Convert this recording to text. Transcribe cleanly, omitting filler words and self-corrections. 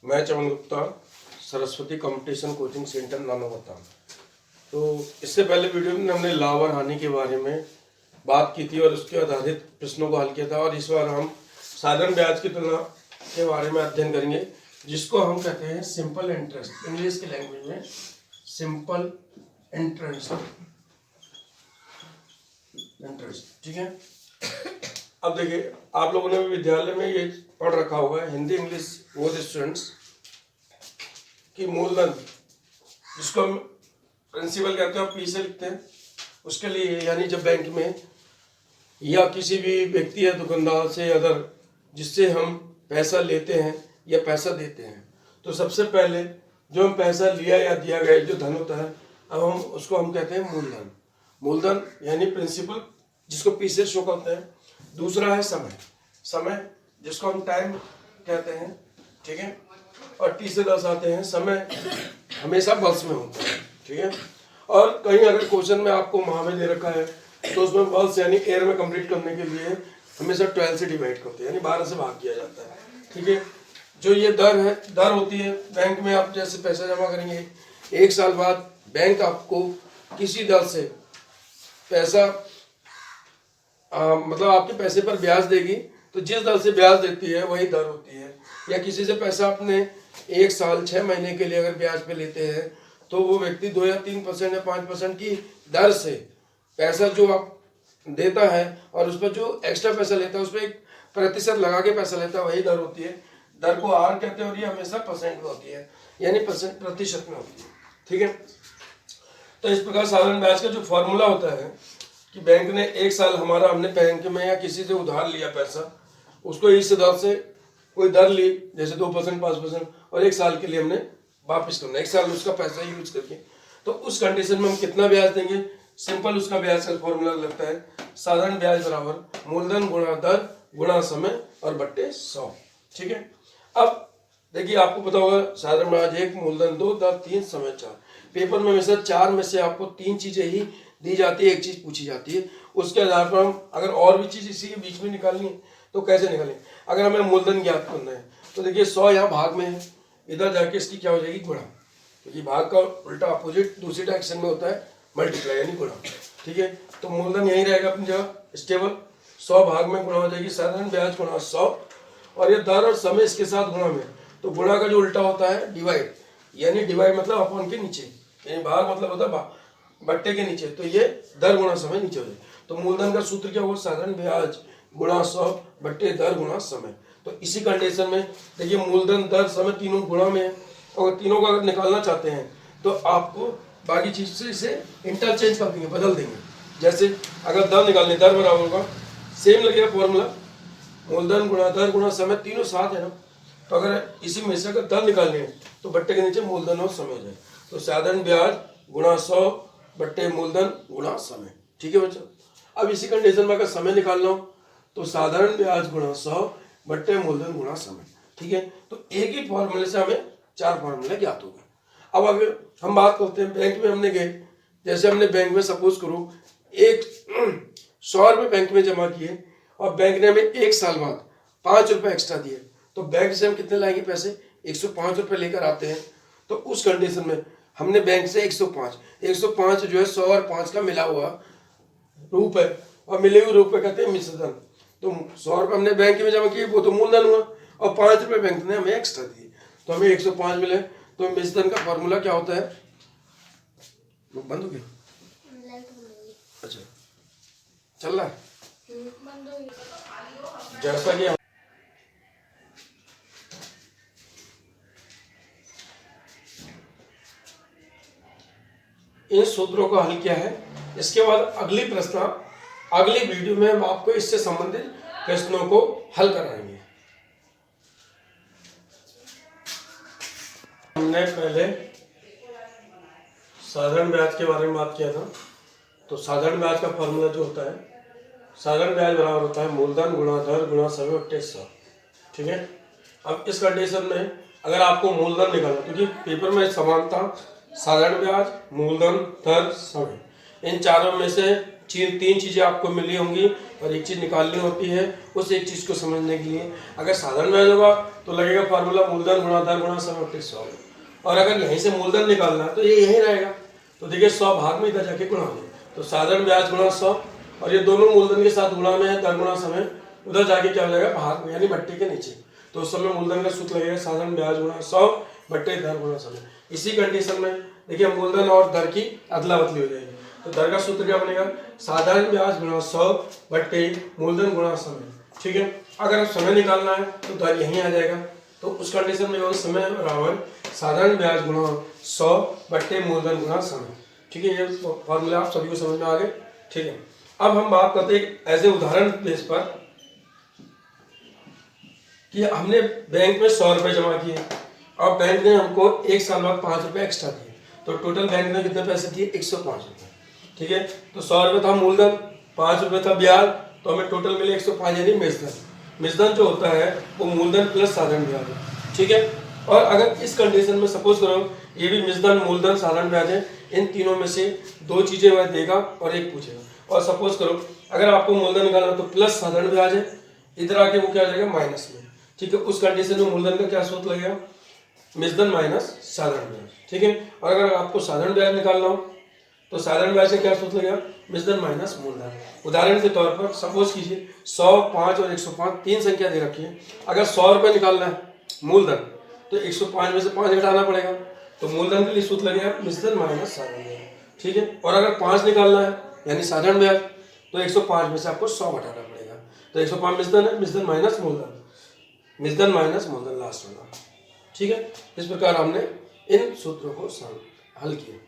मैं Chaman Gupta, Saraswati competition coaching centre Nanauta. तो इससे पहले वीडियो में हमने लाभ और हानि के बारे में बात की थी और उसके आधारित प्रश्नों को हल किया था। और इस बार हम साधारण ब्याज की तुलना के बारे में अध्ययन करेंगे, जिसको हम कहते हैं सिंपल इंटरेस्ट, इंग्लिश की लैंग्वेज में सिंपल इंटरेस्ट। ठीक है। अब देखिए, आप लोगों ने विद्यालय में ये पढ़ रखा होगा, हिंदी इंग्लिश बोथ स्टूडेंट्स, कि मूलधन जिसको हम प्रिंसिपल कहते हैं, पी से लिखते हैं, उसके लिए यानी जब बैंक में या किसी भी व्यक्ति या दुकानदार से अगर जिससे हम पैसा लेते हैं या पैसा देते हैं, तो सबसे पहले जो हम पैसा लिया या दिया गया जो धन होता है, अब हम उसको हम कहते हैं मूलधन। मूलधन यानी प्रिंसिपल जिसको पी से शो करते हैं। दूसरा है समय, समय जिसको हम टाइम कहते हैं। ठीक है। और टी से दर्शाते हैं। समय हमेशा वर्ष में होता है। ठीक है। और कहीं अगर क्वेश्चन में आपको माह में दे रखा है तो उसमें वर्ष यानी ईयर में कंप्लीट करने के लिए हमेशा 12 से डिवाइड करते हैं, यानी 12 से भाग किया जाता है। ठीक है। जो ये दर है, दर होती है बैंक में। आप जैसे पैसा जमा करेंगे, 1 साल बाद बैंक आपको किसी दर से पैसा मतलब आपके पैसे पर ब्याज देगी, तो जिस दर से ब्याज देती है वही दर होती है। या किसी से पैसा अपने 1 साल 6 महीने के लिए अगर ब्याज पे लेते हैं, तो वो व्यक्ति 2 या 3% या 5% की दर से पैसा जो आप देता है और उस पर जो एक्स्ट्रा पैसा लेता है उस पर 1% लगा के पैसा लेता है, वही दर होती है। दर को आर कहते हैं और ये हमेशा परसेंट में होती है, यानी प्रतिशत में होती है। ठीक है। तो इस प्रकार साधारण ब्याज का जो फॉर्मूला होता है कि बैंक ने 1 साल हमने बैंक में या किसी से उधार लिया पैसा, उसको इस दर से कोई दर ली, जैसे 2% 5%, और 1 साल के लिए हमने वापस करना, 1 साल उसका पैसा यूज करके, तो उस कंडीशन में हम कितना ब्याज देंगे। सिंपल उसका ब्याज का फॉर्मूला लगता है साधारण ब्याज बराबर मूलधन गुणा दर गुणा समय और बट्टे 100। ठीक है। अब देखिए, आपको पता होगा साधारण ब्याज 1, मूलधन 2, दर 3, समय 4। पेपर में हमेशा 4 में से आपको 3 चीजें ही दी जाती है, 1 चीज पूछी जाती है। उसके आधार पर हम अगर और भी चीज इसी के बीच में निकालनी है तो कैसे निकालें। अगर हमें मूलधन ज्ञात करना है तो देखिए 100 यहाँ भाग में है, इधर जाके इसकी क्या हो जाएगी, गुणा, क्योंकि भाग का उल्टा अपोजिट दूसरी डायरेक्शन में होता है मल्टीप्लाई यानी गुणा। ठीक है। तो मूलधन यही रहेगा अपनी जगह स्टेबल, 100 भाग में गुणा हो जाएगी साधारण ब्याज गुणा 100, और ये दर और समय इसके साथ गुणा में, तो गुणा का जो उल्टा होता है डिवाइड, यानी डिवाइड मतलब अपॉन के नीचे, यानी भाग मतलब होता है बट्टे के नीचे, तो ये दर गुणा समय नीचे हो जाए। तो मूलधन का सूत्र क्या होगा, साधारण ब्याज गुणा 100 बट्टे दर गुणा समय। तो इसी कंडीशन में देखिए मूलधन दर समय तीनों गुणा में है, और तीनों को अगर निकालना चाहते हैं तो आपको बाकी चीज से इसे इंटरचेंज कर देंगे, बदल देंगे। जैसे अगर दर निकालने, दर बराबर होगा, सेम लगेगा फॉर्मूला, मूलधन गुणा दर गुणा समय, तीनों साथ है ना। तो अगर इसी में से अगर दर निकालनी है तो बट्टे के नीचे मूलधन और समय हो जाए। तो साधारण ब्याज गुणा 100 बट्टे मूलधन गुणा समय। ठीक है बच्चों। अब इसी कंडीशन में अगर समय निकालना हो तो साधारण ब्याज गुणा 100 बट्टे मूलधन गुणा समय। ठीक है। तो एक ही फॉर्मूले से हमें 4 फॉर्मूले ज्ञात हो गए। अब अगर हम बात करते हैं बैंक में हमने गए, जैसे हमने बैंक में सपोज करो 100 रुपये बैंक में जमा किए और बैंक ने हमें 1 साल बाद 5 रुपये एक्स्ट्रा दिए, तो बैंक से हम कितने लाएंगे पैसे, 105 रुपये लेकर आते हैं। तो उस कंडीशन में हमने बैंक से 105 जो है 100 और 5 का मिला हुआ रूप है, और मिले हुए रूप पे कहते हैं मिश्रधन। तो 100 रुपये हमने बैंक में जमा किए, वो तो मूलधन हुआ, और 5 रुपये बैंक ने हमें एक्स्ट्रा दिए, तो हमें 105 मिले। तो मिश्रधन का फॉर्मूला क्या होता है, बंद हो गया, अच्छा चल रहा है, जैसा कि इन सूत्रों को हल किया है। इसके बाद अगली प्रश्न अगली वीडियो में हम आपको इससे संबंधित प्रश्नों को हल कराएंगे। हमने पहले साधारण ब्याज के बारे में बात किया था। तो साधारण ब्याज का फॉर्मूला जो होता है, साधारण ब्याज बराबर होता है मूलधन गुणा दर गुणा समय बट्टे 100। ठीक है। अब इस कंडीशन में अगर आपको मूलधन निकालना, क्योंकि पेपर में समानता साधारण ब्याज, मूलधन, दर, समय, इन चारों में से तीन चीज़ें आपको मिली होंगी और एक चीज़ निकालनी होती है। उस एक चीज़ को समझने के लिए अगर साधारण ब्याज होगा तो लगेगा फार्मूला मूलधन गुणा दर गुणा समय बटे 100, और अगर यहीं से मूलधन निकालना है तो ये यहीं रहेगा। तो देखिए 100 भाग में इधर जाके गुणा हो, तो साधारण ब्याज गुणा 100, और ये दोनों मूलधन के साथ गुणा में है, दर गुणा समय, उधर जाके क्या हो जाएगा भाग में, यानी बट्टे के नीचे। तो उस समय मूलधन का सूत्र लगेगा साधारण ब्याज गुणा 100 बट्टे दर गुणा समय। इसी कंडीशन में देखिए मूलधन और दर की अदला बदली हो जाएगी। तो दर का सूत्र क्या बनेगा, साधारण ब्याज गुणा 100 बट्टे मूलधन गुणा समय। ठीक है, अगर समय निकालना है तो दर यहीं आ जाएगा। तो उस कंडीशन में समय बराबर साधारण ब्याज गुणा 100 बट्टे मूलधन गुणा समय। ठीक है, ये फॉर्मूला आप सभी को समझ में आ गए। ठीक है, अब हम बात करते हैं ऐसे उदाहरण बेस पर कि हमने बैंक में 100 रुपये जमा किए और बैंक ने हमको एक साल बाद 5 रुपये एक्स्ट्रा दिए, तो टोटल बैंक ने कितने पैसे दिए, 105 रुपये। ठीक है, तो 100 रुपये था मूलधन, 5 रुपये था ब्याज, तो हमें टोटल मिले 105, यानी मिश्रधन। मिश्रधन जो होता है वो मूलधन प्लस साधारण ब्याज है। ठीक है, और अगर इस कंडीशन में सपोज करो ये भी मिश्रधन मूलधन साधारण ब्याज है, इन तीनों में से दो चीजें वह देगा और एक पूछेगा। और सपोज करो अगर आपको मूलधन निकालना तो प्लस साधारण ब्याज है, इधर आके वो क्या हो जाएगा माइनस में। ठीक है, उस कंडीशन में मूलधन का क्या सूत्र लगेगा, मिश्रधन माइनस साधारण ब्याज। ठीक है, और अगर आपको साधारण ब्याज निकालना हो तो साधारण ब्याज से क्या सूत्र लगेगा, मिश्रधन माइनस मूलधन। उदाहरण के तौर पर सपोज कीजिए 100, 5 और 105 तीन संख्या दे रखी है। अगर 100 रुपये निकालना है मूलधन तो 105 में से 5 घटाना पड़ेगा, तो मूलधन के लिए सूत्र लगेगा मिश्रधन माइनस साधारण ब्याज। ठीक है, और अगर 5 निकालना है यानी साधारण ब्याज तो 105 में से आपको 100 घटाना पड़ेगा। तो 105 मिश्रधन है, मिश्रधन माइनस मूलधन, मिश्रधन माइनस मूलधन लास्ट वाला। ठीक है, इस प्रकार हमने इन सूत्रों को हल किया।